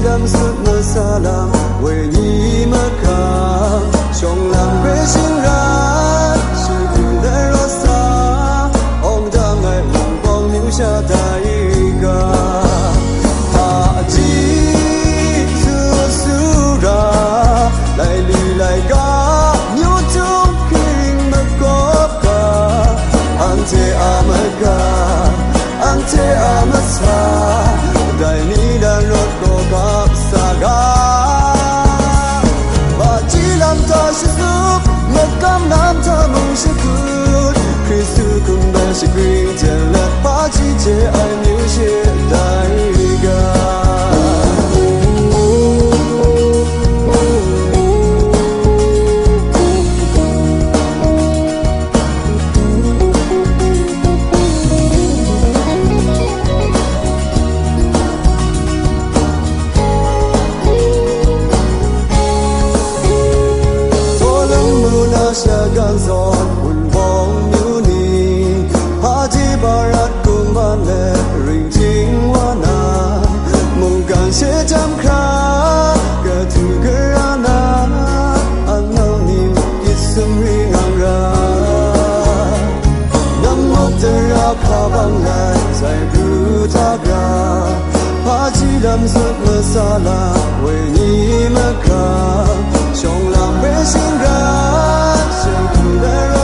lâm suốt mơ xa làm về nhí mơ cả trong làm về sinh ra sự tình đã rót xa ông ta ngày mong bóng những cha ta y cả hạ chi xưa xưa ra lại lì lại cả nhiều chung kinh mơ có cả anh thế à mơ cả anh thế à mơ xa đại ni đã rót cô gặp xa ga và chỉ làm ta sẽ giúp ngược cam nam ta mong sẽ cứu khi xưa cùng bên sẽ quyến tiền lệ ba chỉ chế anh yêu chế đại ga sa gan giòn buồn bóng như ni ha chi barat cùng ban lệ ring chính hoa na mong gan sẽ chăm khá cả thu cả na anh nào niềm kít sum ring ang ra nắm một tờ ra khá băng lại dài bưu ta ga ha chi đâm suốt mơ xa la về nhí mơ cả trong lòng bé sinh ra There